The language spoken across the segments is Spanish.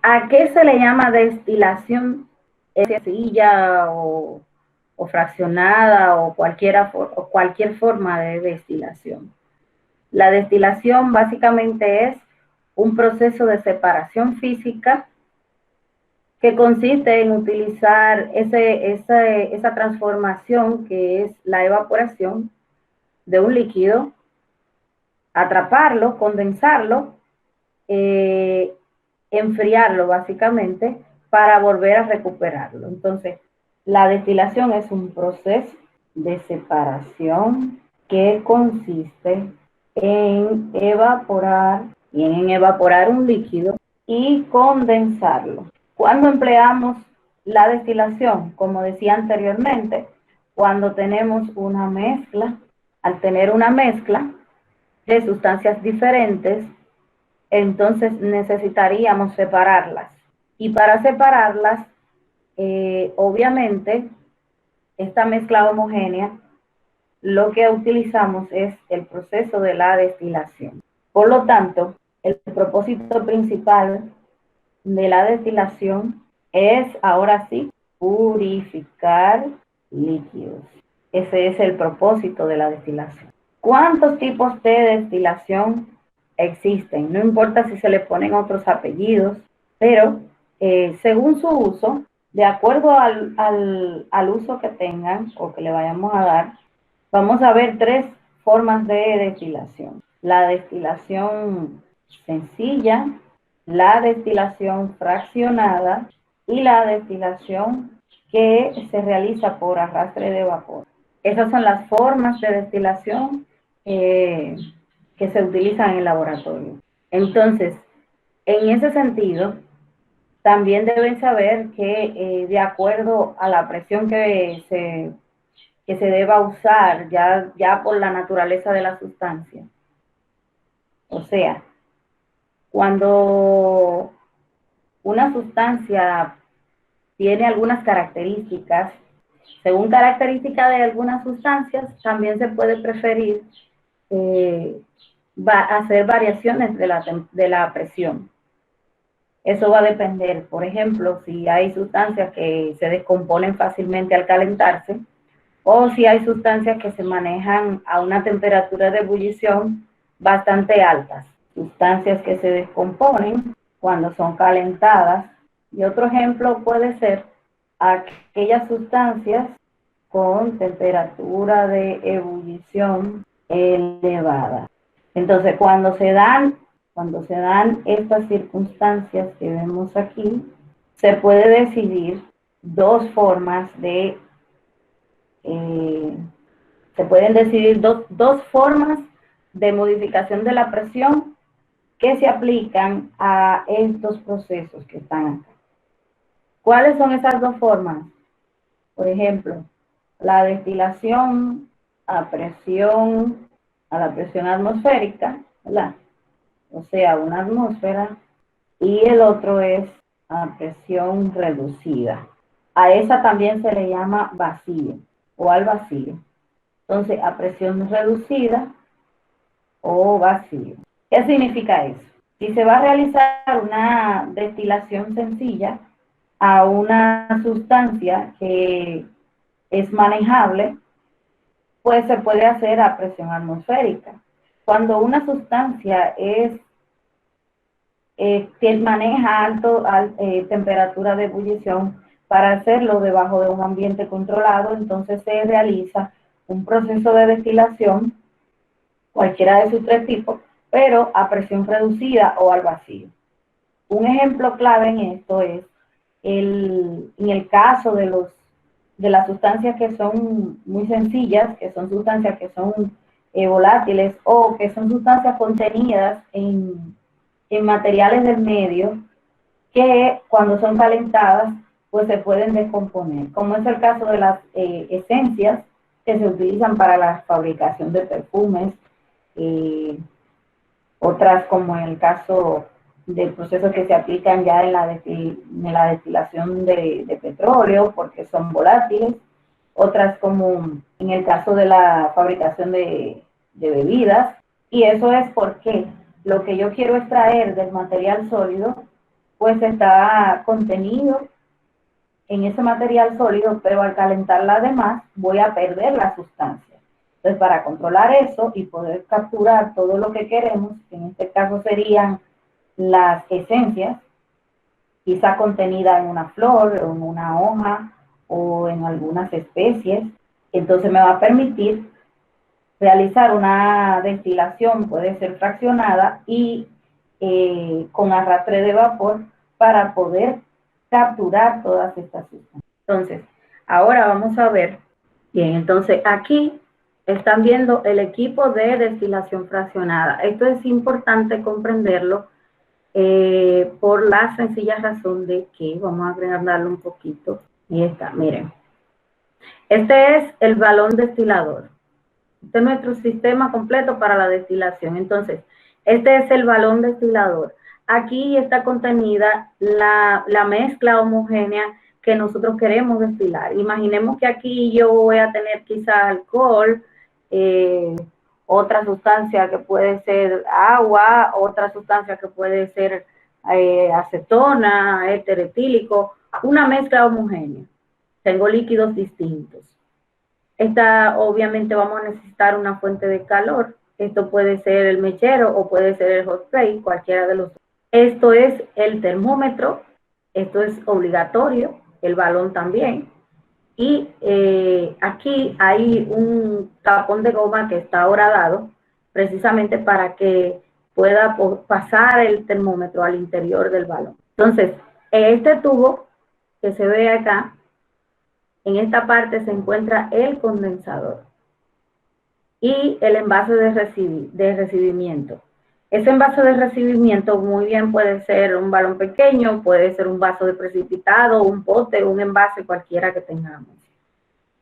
¿A qué se le llama destilación? ¿Es sencilla o fraccionada o cualquier forma de destilación? La destilación básicamente es un proceso de separación física que consiste en utilizar esa transformación que es la evaporación de un líquido, atraparlo, condensarlo, enfriarlo básicamente para volver a recuperarlo. Entonces, la destilación es un proceso de separación que consiste en evaporar un líquido y condensarlo. Cuando empleamos la destilación, como decía anteriormente, cuando tenemos una mezcla, al tener una mezcla de sustancias diferentes, entonces necesitaríamos separarlas. Y para separarlas, obviamente, esta mezcla homogénea, lo que utilizamos es el proceso de la destilación. Por lo tanto, el propósito principal de la destilación es, ahora sí, purificar líquidos. Ese es el propósito de la destilación. ¿Cuántos tipos de destilación existen? No importa si se le ponen otros apellidos, pero según su uso, de acuerdo al uso que tengan o que le vayamos a dar, vamos a ver tres formas de destilación. La destilación sencilla, la destilación fraccionada y la destilación que se realiza por arrastre de vapor. Esas son las formas de destilación que se utilizan en el laboratorio. Entonces, en ese sentido, también deben saber que de acuerdo a la presión que se deba usar ya por la naturaleza de la sustancia. O sea, cuando una sustancia tiene algunas características, según características de algunas sustancias, también se puede preferir hacer variaciones de la presión. Eso va a depender, por ejemplo, si hay sustancias que se descomponen fácilmente al calentarse, o si hay sustancias que se manejan a una temperatura de ebullición bastante altas, sustancias que se descomponen cuando son calentadas. Y otro ejemplo puede ser aquellas sustancias con temperatura de ebullición elevada. Entonces, cuando se dan estas circunstancias que vemos aquí, se puede decidir dos formas de se pueden decidir dos formas de modificación de la presión que se aplican a estos procesos que están acá. ¿Cuáles son esas dos formas? Por ejemplo, la destilación a la presión atmosférica, ¿verdad? O sea, una atmósfera, y el otro es a presión reducida. A esa también se le llama vacío o al vacío. Entonces, a presión reducida o vacío. ¿Qué significa eso? Si se va a realizar una destilación sencilla a una sustancia que es manejable, pues se puede hacer a presión atmosférica. Cuando una sustancia maneja temperatura de ebullición, para hacerlo debajo de un ambiente controlado, entonces se realiza un proceso de destilación, cualquiera de sus tres tipos, pero a presión reducida o al vacío. Un ejemplo clave en esto es en el caso de las sustancias que son muy sencillas, que son sustancias que son volátiles o que son sustancias contenidas en materiales del medio que cuando son calentadas pues se pueden descomponer, como es el caso de las esencias que se utilizan para la fabricación de perfumes, otras como en el caso de procesos que se aplican ya en la destilación de petróleo porque son volátiles, otras como en el caso de la fabricación de bebidas, y eso es porque lo que yo quiero extraer del material sólido pues está contenido en ese material sólido, pero al calentarla además voy a perder la sustancia. Entonces, para controlar eso y poder capturar todo lo que queremos, que en este caso serían las esencias, quizá contenida en una flor o en una hoja o en algunas especies, entonces me va a permitir realizar una destilación, puede ser fraccionada y con arrastre de vapor para poder capturar todas estas sustancias. Entonces, ahora vamos a ver, bien, entonces aquí están viendo el equipo de destilación fraccionada. Esto es importante comprenderlo por la sencilla razón de que, vamos a agregarlo un poquito, y está, miren. Este es el balón destilador. Este es nuestro sistema completo para la destilación. Entonces, este es el balón destilador. Aquí está contenida la mezcla homogénea que nosotros queremos destilar. Imaginemos que aquí yo voy a tener quizá alcohol, otra sustancia que puede ser agua, otra sustancia que puede ser acetona, éter etílico, una mezcla homogénea. Tengo líquidos distintos. Esta, obviamente, vamos a necesitar una fuente de calor. Esto puede ser el mechero o puede ser el hot plate, cualquiera de los dos. Esto es el termómetro, esto es obligatorio, el balón también. Y aquí hay un tapón de goma que está horadado, precisamente para que pueda pasar el termómetro al interior del balón. Entonces, este tubo que se ve acá, en esta parte se encuentra el condensador y el envase de recibimiento. Ese envase de recibimiento muy bien puede ser un balón pequeño, puede ser un vaso de precipitado, un pote, un envase, cualquiera que tengamos.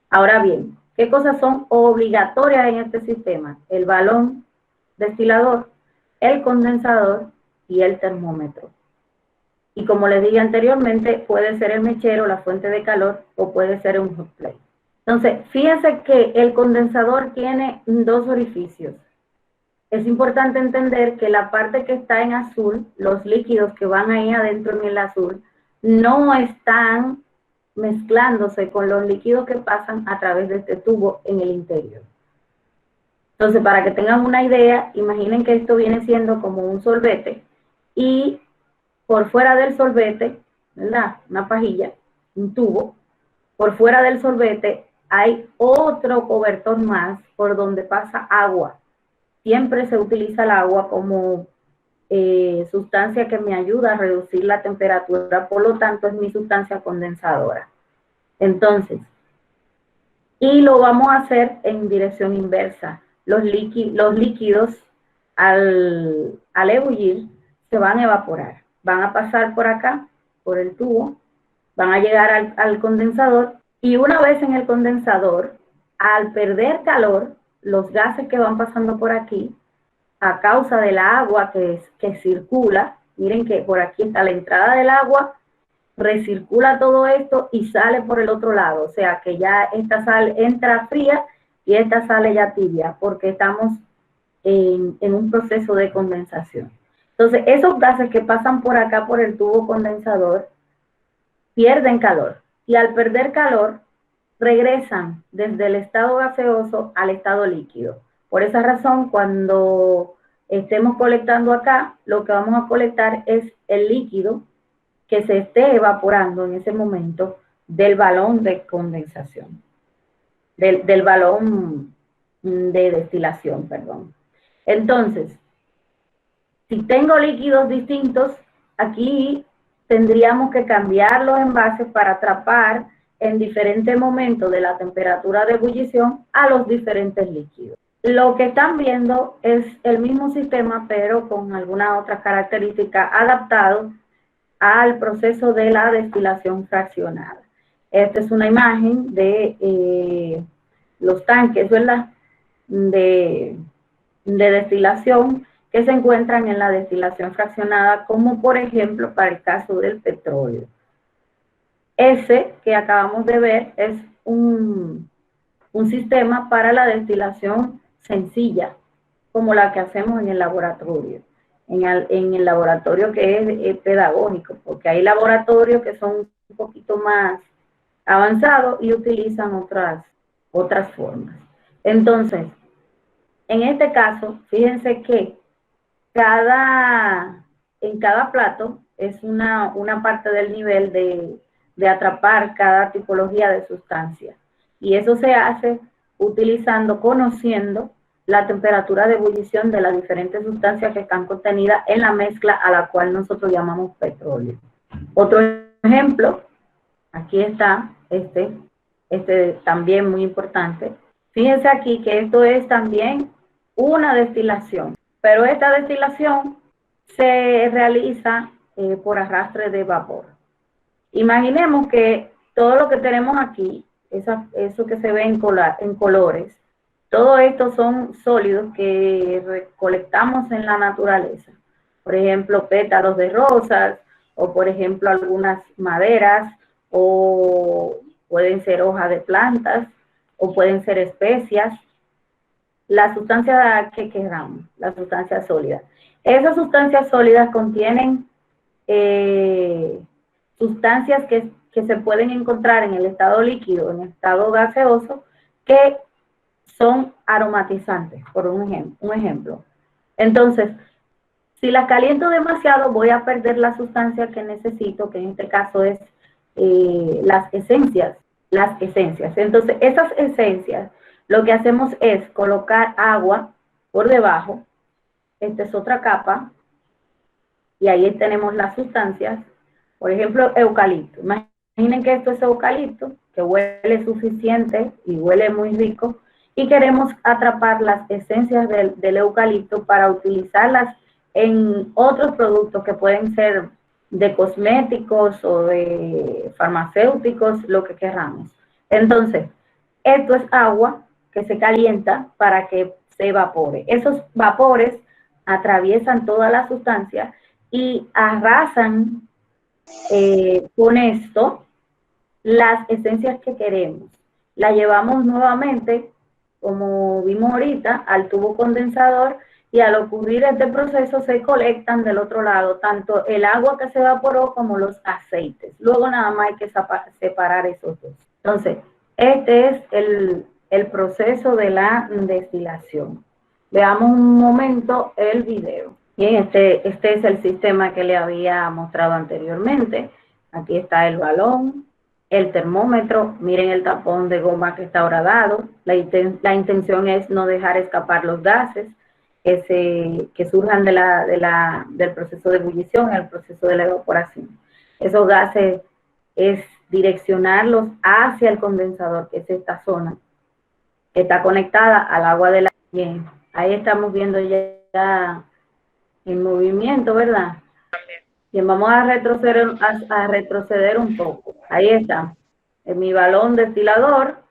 Ahora bien, ¿qué cosas son obligatorias en este sistema? El balón destilador, el condensador y el termómetro. Y como les dije anteriormente, puede ser el mechero, la fuente de calor, o puede ser un hot plate. Entonces, fíjense que el condensador tiene dos orificios. Es importante entender que la parte que está en azul, los líquidos que van ahí adentro en el azul, no están mezclándose con los líquidos que pasan a través de este tubo en el interior. Entonces, para que tengan una idea, imaginen que esto viene siendo como un sorbete y por fuera del sorbete, ¿verdad? Una pajilla, un tubo. Por fuera del sorbete hay otro cobertor más por donde pasa agua. Siempre se utiliza el agua como sustancia que me ayuda a reducir la temperatura, por lo tanto es mi sustancia condensadora. Entonces, y lo vamos a hacer en dirección inversa. Los líquidos al ebullir se van a evaporar. Van a pasar por acá, por el tubo, van a llegar al condensador y una vez en el condensador, al perder calor, los gases que van pasando por aquí, a causa del agua que circula, miren que por aquí está la entrada del agua, recircula todo esto y sale por el otro lado, o sea que ya esta sal entra fría y esta sale ya tibia, porque estamos en un proceso de condensación. Entonces, esos gases que pasan por acá, por el tubo condensador, pierden calor. Y al perder calor, regresan desde el estado gaseoso al estado líquido. Por esa razón, cuando estemos colectando acá, lo que vamos a colectar es el líquido que se esté evaporando en ese momento del balón de condensación, del balón de destilación, perdón. Entonces, si tengo líquidos distintos, aquí tendríamos que cambiar los envases para atrapar en diferentes momentos de la temperatura de ebullición a los diferentes líquidos. Lo que están viendo es el mismo sistema, pero con algunas otras características adaptadas al proceso de la destilación fraccionada. Esta es una imagen de los tanques, ¿verdad?, de destilación que se encuentran en la destilación fraccionada, como por ejemplo para el caso del petróleo. Ese que acabamos de ver es un sistema para la destilación sencilla, como la que hacemos en el laboratorio. en el laboratorio que es pedagógico, porque hay laboratorios que son un poquito más avanzados y utilizan otras formas. Entonces, en este caso, fíjense que en cada plato es una parte del nivel de atrapar cada tipología de sustancia. Y eso se hace conociendo la temperatura de ebullición de las diferentes sustancias que están contenidas en la mezcla a la cual nosotros llamamos petróleo. Otro ejemplo, aquí está este también muy importante. Fíjense aquí que esto es también una destilación, pero esta destilación se realiza por arrastre de vapor. Imaginemos que todo lo que tenemos aquí, eso que se ve en colores, todo esto son sólidos que recolectamos en la naturaleza. Por ejemplo, pétalos de rosas, o por ejemplo algunas maderas, o pueden ser hojas de plantas, o pueden ser especias. La sustancia que queramos, la sustancia sólida. Esas sustancias sólidas contienen sustancias que se pueden encontrar en el estado líquido, en el estado gaseoso, que son aromatizantes, por un ejemplo. Entonces, si las caliento demasiado, voy a perder la sustancia que necesito, que en este caso es las esencias. Entonces, esas esencias, lo que hacemos es colocar agua por debajo. Esta es otra capa. Y ahí tenemos las sustancias. Por ejemplo, eucalipto. Imaginen que esto es eucalipto, que huele suficiente y huele muy rico. Y queremos atrapar las esencias del eucalipto para utilizarlas en otros productos que pueden ser de cosméticos o de farmacéuticos, lo que queramos. Entonces, esto es agua que se calienta para que se evapore. Esos vapores atraviesan toda la sustancia y arrasan con esto las esencias que queremos. La llevamos nuevamente, como vimos ahorita, al tubo condensador, y al ocurrir este proceso se colectan del otro lado tanto el agua que se evaporó como los aceites. Luego nada más hay que separar esos dos. Entonces, este es el proceso de la destilación. Veamos un momento el video. Bien, este es el sistema que le había mostrado anteriormente. Aquí está el balón, el termómetro, miren el tapón de goma que está horadado. La intención es no dejar escapar los gases que surjan del proceso de ebullición, el proceso de la evaporación. Esos gases es direccionarlos hacia el condensador, que es esta zona, que está conectada al agua de la... Bien, ahí estamos viendo ya el movimiento, ¿verdad? Bien, vamos a retroceder un poco. Ahí está, en mi balón destilador,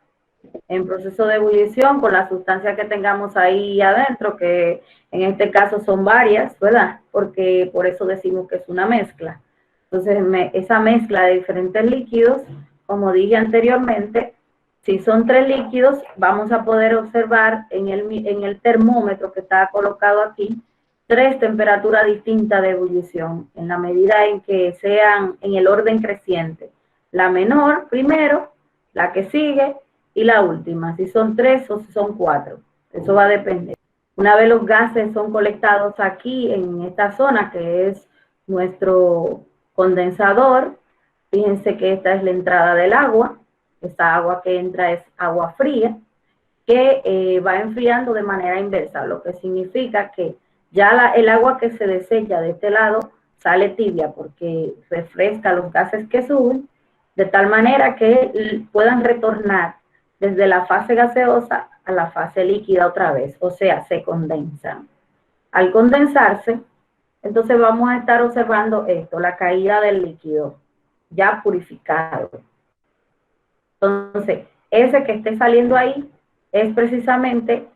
en proceso de ebullición con la sustancia que tengamos ahí adentro, que en este caso son varias, ¿verdad? Porque por eso decimos que es una mezcla. Entonces, esa mezcla de diferentes líquidos, como dije anteriormente, si son 3 líquidos, vamos a poder observar en el termómetro que está colocado aquí, 3 temperaturas distintas de ebullición, en la medida en que sean en el orden creciente. La menor primero, la que sigue, y la última, si son 3 o si son 4. Eso va a depender. Una vez los gases son colectados aquí en esta zona, que es nuestro condensador, fíjense que esta es la entrada del agua. Esta agua que entra es agua fría, que va enfriando de manera inversa, lo que significa que ya el agua que se desecha de este lado sale tibia porque refresca los gases que suben, de tal manera que puedan retornar desde la fase gaseosa a la fase líquida otra vez, o sea, se condensan. Al condensarse, entonces vamos a estar observando esto, la caída del líquido ya purificado. Entonces, ese que esté saliendo ahí es precisamente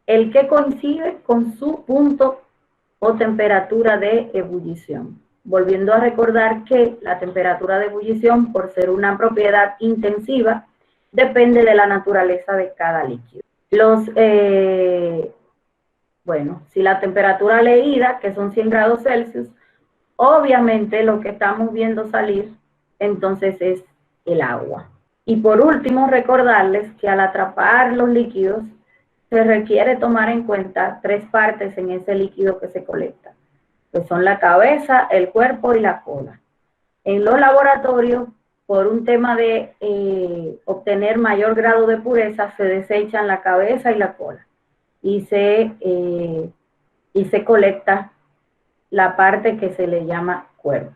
el que coincide con su punto o temperatura de ebullición. Volviendo a recordar que la temperatura de ebullición, por ser una propiedad intensiva, depende de la naturaleza de cada líquido. Bueno, si la temperatura leída, que son 100 grados Celsius, obviamente lo que estamos viendo salir entonces es el agua. Y por último, recordarles que al atrapar los líquidos, se requiere tomar en cuenta 3 partes en ese líquido que se colecta, que son la cabeza, el cuerpo y la cola. En los laboratorios, por un tema de obtener mayor grado de pureza, se desechan la cabeza y la cola y se colecta la parte que se le llama cuerpo.